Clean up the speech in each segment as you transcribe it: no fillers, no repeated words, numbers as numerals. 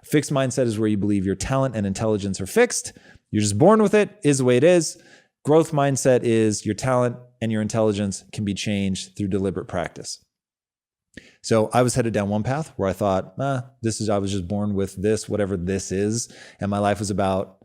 Fixed mindset is where you believe your talent and intelligence are fixed. You're just born with it, is the way it is. Growth mindset is your talent and your intelligence can be changed through deliberate practice. So I was headed down one path where I thought, I was just born with this, whatever this is. And my life was about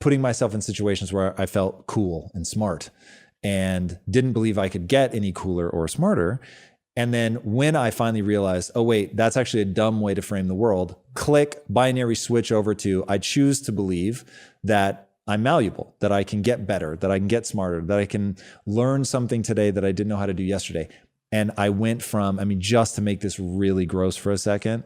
putting myself in situations where I felt cool and smart and didn't believe I could get any cooler or smarter. And then when I finally realized, oh wait, that's actually a dumb way to frame the world, click, binary switch over to, I choose to believe that I'm malleable, that I can get better, that I can get smarter, that I can learn something today that I didn't know how to do yesterday. And I went from, just to make this really gross for a second,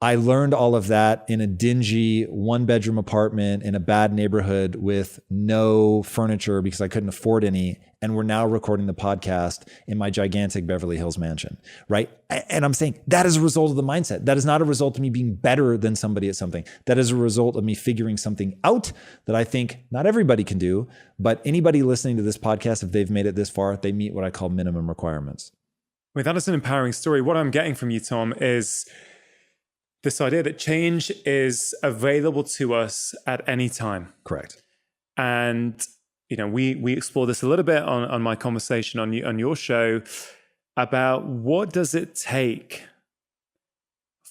I learned all of that in a dingy 1-bedroom apartment in a bad neighborhood with no furniture because I couldn't afford any. And we're now recording the podcast in my gigantic Beverly Hills mansion, right? And I'm saying that is a result of the mindset. That is not a result of me being better than somebody at something. That is a result of me figuring something out that I think not everybody can do, but anybody listening to this podcast, if they've made it this far, they meet what I call minimum requirements. Wait, that is an empowering story. What I'm getting from you, Tom, is this idea that change is available to us at any time. Correct. And we explore this a little bit on my conversation on your show about what does it take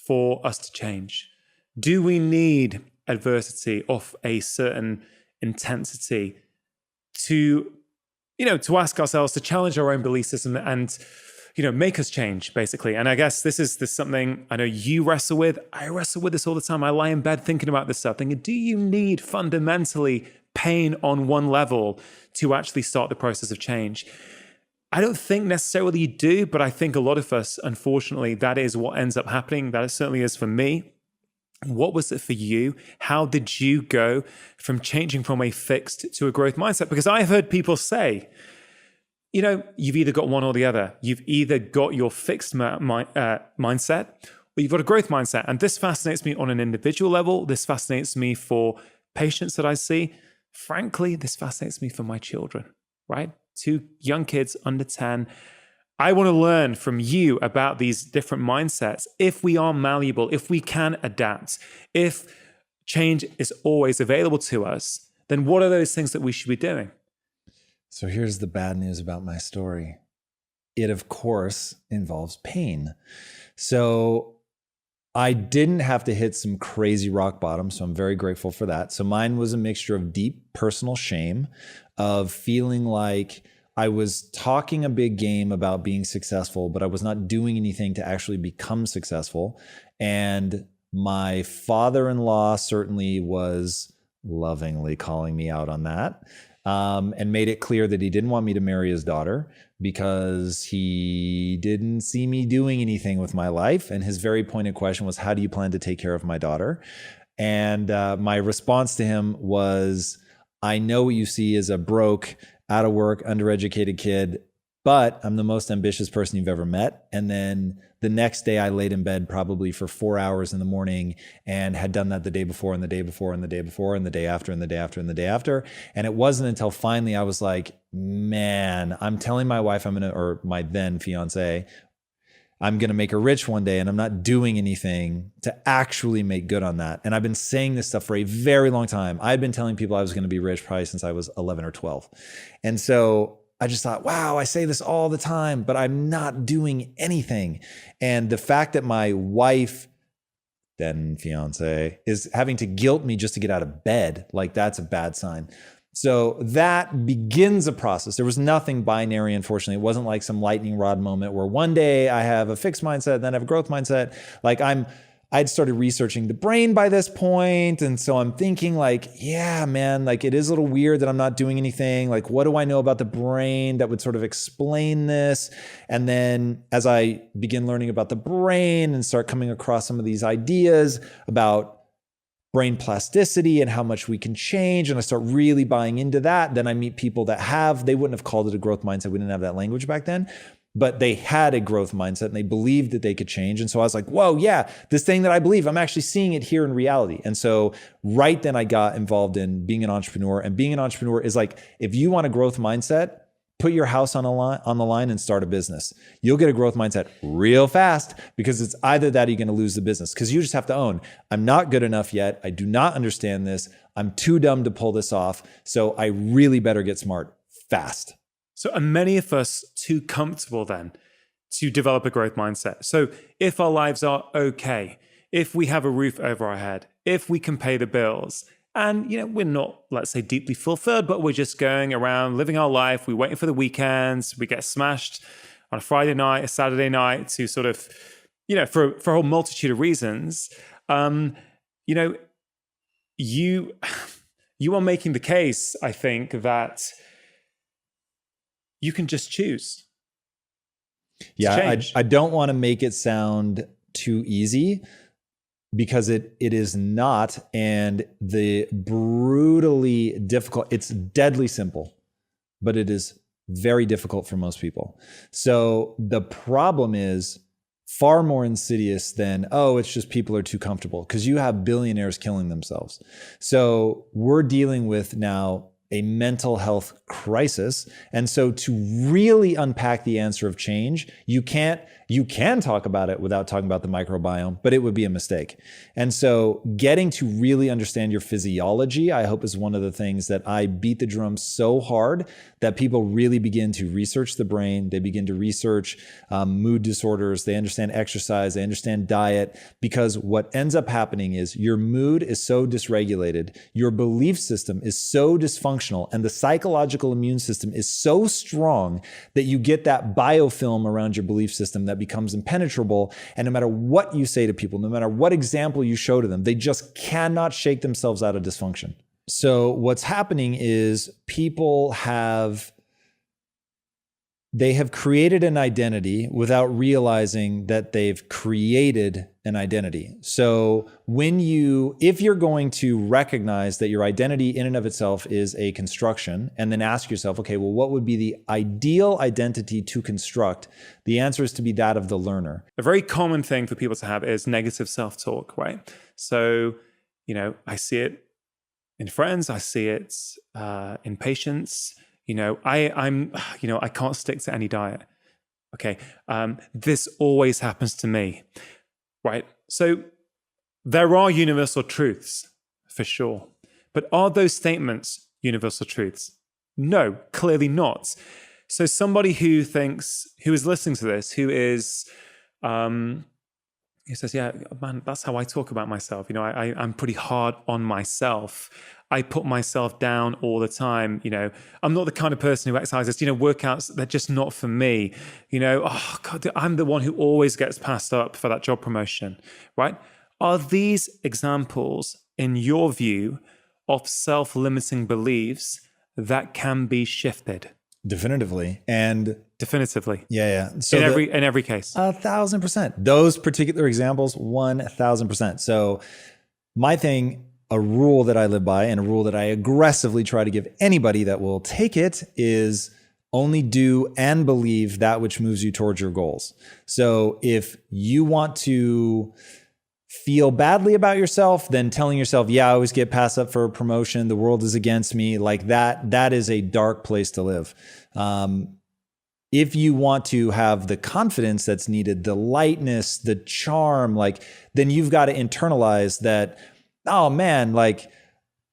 for us to change? Do we need adversity of a certain intensity to ask ourselves, to challenge our own belief system and make us change, basically? And I guess this is something I know you wrestle with. I wrestle with this all the time. I lie in bed thinking about this stuff, thinking, do you need fundamentally pain on one level to actually start the process of change? I don't think necessarily you do, but I think a lot of us, unfortunately, that is what ends up happening. That it certainly is for me. What was it for you? How did you go from changing from a fixed to a growth mindset? Because I've heard people say, you've either got one or the other. You've either got your fixed mindset or you've got a growth mindset. And this fascinates me on an individual level. This fascinates me for patients that I see. Frankly, this fascinates me for my children, right? 2 young kids under 10. I want to learn from you about these different mindsets. If we are malleable, if we can adapt, if change is always available to us, then what are those things that we should be doing? So here's the bad news about my story. It, of course, involves pain. So I didn't have to hit some crazy rock bottom, so I'm very grateful for that. So mine was a mixture of deep personal shame, of feeling like I was talking a big game about being successful, but I was not doing anything to actually become successful. And my father-in-law certainly was lovingly calling me out on that. And made it clear that he didn't want me to marry his daughter because he didn't see me doing anything with my life. And his very pointed question was, how do you plan to take care of my daughter? And my response to him was, I know what you see as a broke, out of work, undereducated kid, but I'm the most ambitious person you've ever met. And then the next day I laid in bed probably for 4 hours in the morning and had done that the day before and the day before and the day before and the day after and the day after and the day after. And it wasn't until finally I was like, man, I'm telling my wife or my then fiance, I'm going to make her rich one day, and I'm not doing anything to actually make good on that. And I've been saying this stuff for a very long time. I've been telling people I was going to be rich probably since I was 11 or 12. And so I just thought, wow, I say this all the time, but I'm not doing anything. And the fact that my wife, then fiance, is having to guilt me just to get out of bed, like that's a bad sign. So that begins a process. There was nothing binary, unfortunately. It wasn't like some lightning rod moment where one day I have a fixed mindset, then I have a growth mindset. Like I'd started researching the brain by this point. And so I'm thinking like, yeah, man, like it is a little weird that I'm not doing anything. Like, what do I know about the brain that would sort of explain this? And then as I begin learning about the brain and start coming across some of these ideas about brain plasticity and how much we can change, and I start really buying into that, then I meet people that they wouldn't have called it a growth mindset. We didn't have that language back then. But they had a growth mindset and they believed that they could change. And so I was like, whoa, yeah, this thing that I believe, I'm actually seeing it here in reality. And so right then I got involved in being an entrepreneur. And being an entrepreneur is like, if you want a growth mindset, put your house on the line and start a business. You'll get a growth mindset real fast because it's either that or you're going to lose the business, because you just have to own, I'm not good enough yet. I do not understand this. I'm too dumb to pull this off. So I really better get smart fast. So are many of us too comfortable then to develop a growth mindset? So if our lives are okay, if we have a roof over our head, if we can pay the bills, and we're not, let's say, deeply fulfilled, but we're just going around living our life, we're waiting for the weekends, we get smashed on a Friday night, a Saturday night to sort of, for a whole multitude of reasons, you are making the case, I think, that you can just choose. Yeah, I don't want to make it sound too easy, because it is not, and the brutally difficult, it's deadly simple, but it is very difficult for most people. So the problem is far more insidious than, oh, it's just people are too comfortable, because you have billionaires killing themselves. So we're dealing with now a mental health crisis. And so to really unpack the answer of change, you can talk about it without talking about the microbiome, but it would be a mistake. And so getting to really understand your physiology, I hope, is one of the things that I beat the drum so hard that people really begin to research the brain. They begin to research mood disorders. They understand exercise. They understand diet, because what ends up happening is your mood is so dysregulated, your belief system is so dysfunctional, and the psychological immune system is so strong that you get that biofilm around your belief system that becomes impenetrable. And no matter what you say to people, no matter what example you show to them, they just cannot shake themselves out of dysfunction. So what's happening is they have created an identity without realizing that they've created an identity. So if you're going to recognize that your identity in and of itself is a construction, and then ask yourself, okay, well, what would be the ideal identity to construct? The answer is to be that of the learner. A very common thing for people to have is negative self-talk, right? So, I see it in friends, I see it in patients. I can't stick to any diet. Okay. This always happens to me, right? So there are universal truths for sure, but are those statements universal truths? No, clearly not. So somebody who is listening to this, who says, yeah, man, that's how I talk about myself. I'm pretty hard on myself. I put myself down all the time. I'm not the kind of person who exercises, workouts, they're just not for me. Oh God, I'm the one who always gets passed up for that job promotion, right? Are these examples, in your view, of self-limiting beliefs that can be shifted? Definitively. Yeah. So in every case. 1,000%. Those particular examples, 1,000%. So my thing, a rule that I live by, and a rule that I aggressively try to give anybody that will take it, is only do and believe that which moves you towards your goals. So if you want to feel badly about yourself, then telling yourself, yeah, I always get passed up for a promotion, the world is against me, like that is a dark place to live. If you want to have the confidence that's needed, the lightness, the charm, then you've got to internalize that, oh man,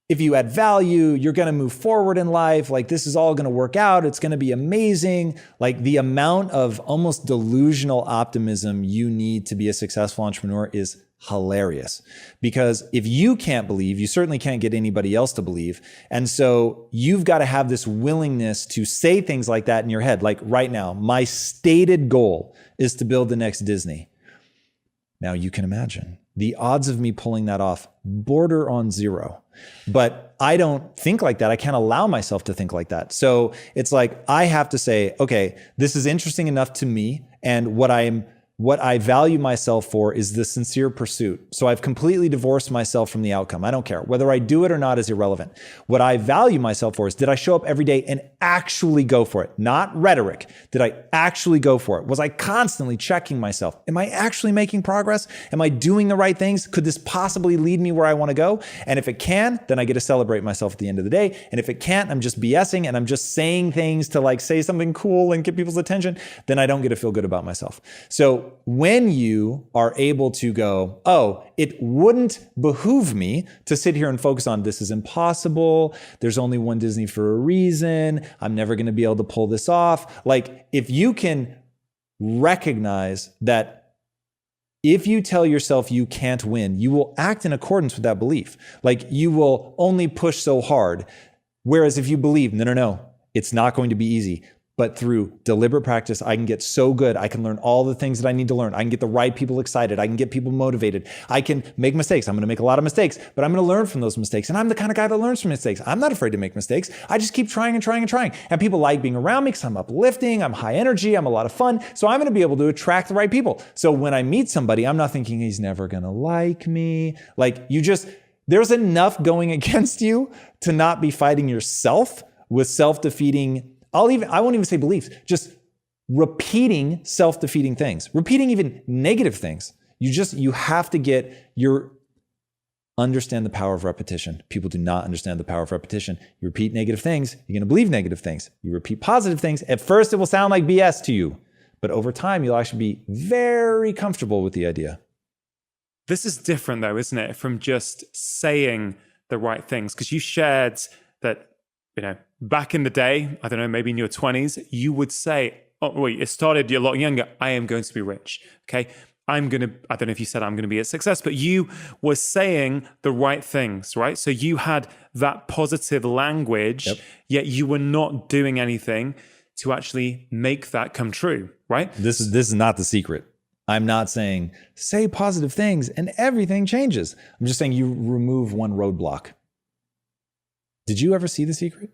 if you add value, you're going to move forward in life. This is all going to work out. It's going to be amazing. The amount of almost delusional optimism you need to be a successful entrepreneur is hilarious, because if you can't believe, you certainly can't get anybody else to believe. And so you've got to have this willingness to say things like that in your head. Like right now, my stated goal is to build the next Disney. Now you can imagine the odds of me pulling that off border on zero, but I don't think like that. I can't allow myself to think like that. So it's I have to say, okay, this is interesting enough to me. And what I'm what I value myself for is the sincere pursuit. So I've completely divorced myself from the outcome. I don't care. Whether I do it or not is irrelevant. What I value myself for is, did I show up every day and actually go for it? Not rhetoric. Did I actually go for it? Was I constantly checking myself? Am I actually making progress? Am I doing the right things? Could this possibly lead me where I want to go? And if it can, then I get to celebrate myself at the end of the day. And if it can't, I'm just BSing and I'm just saying things to like say something cool and get people's attention, then I don't get to feel good about myself. So when you are able to go, oh, it wouldn't behoove me to sit here and focus on this is impossible. There's only one Disney for a reason. I'm never going to be able to pull this off. Like, if you can recognize that if you tell yourself you can't win, you will act in accordance with that belief. Like, you will only push so hard. Whereas if you believe, no, it's not going to be easy. But through deliberate practice, I can get so good. I can learn all the things that I need to learn. I can get the right people excited. I can get people motivated. I can make mistakes. I'm going to make a lot of mistakes, but I'm going to learn from those mistakes. And I'm the kind of guy that learns from mistakes. I'm not afraid to make mistakes. I just keep trying and trying and trying. And people like being around me because I'm uplifting. I'm high energy. I'm a lot of fun. So I'm going to be able to attract the right people. So when I meet somebody, I'm not thinking he's never going to like me. Like, there's enough going against you to not be fighting yourself with self-defeating. I won't even say beliefs, just repeating self-defeating things, repeating even negative things. You have to understand the power of repetition. People do not understand the power of repetition. You repeat negative things, you're going to believe negative things. You repeat positive things. At first, it will sound like BS to you, but over time, you'll actually be very comfortable with the idea. This is different though, isn't it? From just saying the right things. Because you shared that, back in the day, I don't know, maybe in your 20s, you would say, it started a lot younger, I am going to be rich, okay? I don't know if you said I'm going to be a success, but you were saying the right things, right? So you had that positive language, yet you were not doing anything to actually make that come true, right? This is not the secret. I'm not saying say positive things and everything changes. I'm just saying you remove one roadblock. Did you ever see The Secret?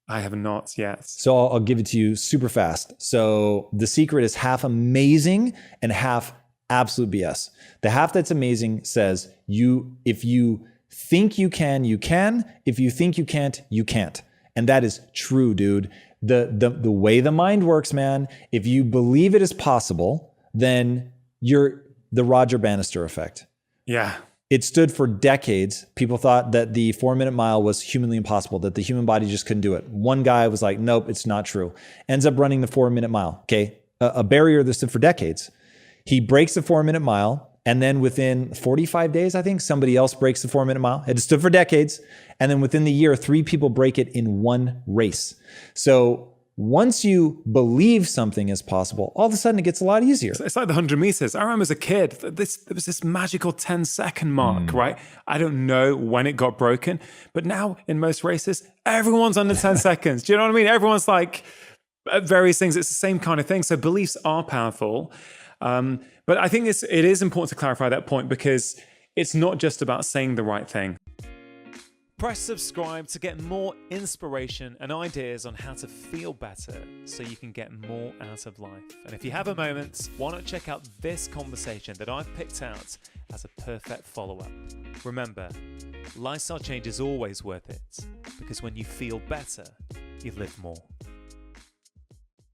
I have not yet. So I'll give it to you super fast. So The Secret is half amazing and half absolute BS. The half that's amazing says if you think you can, you can. If you think you can't, you can't. And that is true, dude. The way the mind works, man, if you believe it is possible, then you're the Roger Bannister effect. Yeah. It stood for decades. People thought that the 4-minute mile was humanly impossible, that the human body just couldn't do it. One guy was like, nope, it's not true. Ends up running the 4-minute mile, okay? A barrier that stood for decades. He breaks the 4-minute mile, and then within 45 days, I think, somebody else breaks the 4-minute mile. It stood for decades. And then within the year, 3 people break it in one race. So once you believe something is possible, all of a sudden it gets a lot easier. It's like the 100 meters. I remember as a kid, there was this magical 10-second mark, right? I don't know when it got broken, but now in most races, everyone's under 10 seconds. Do you know what I mean? Everyone's like at various things. It's the same kind of thing. So beliefs are powerful. But I think it is important to clarify that point, because it's not just about saying the right thing. Press subscribe to get more inspiration and ideas on how to feel better so you can get more out of life. And if you have a moment, why not check out this conversation that I've picked out as a perfect follow-up. Remember, lifestyle change is always worth it, because when you feel better, you live more.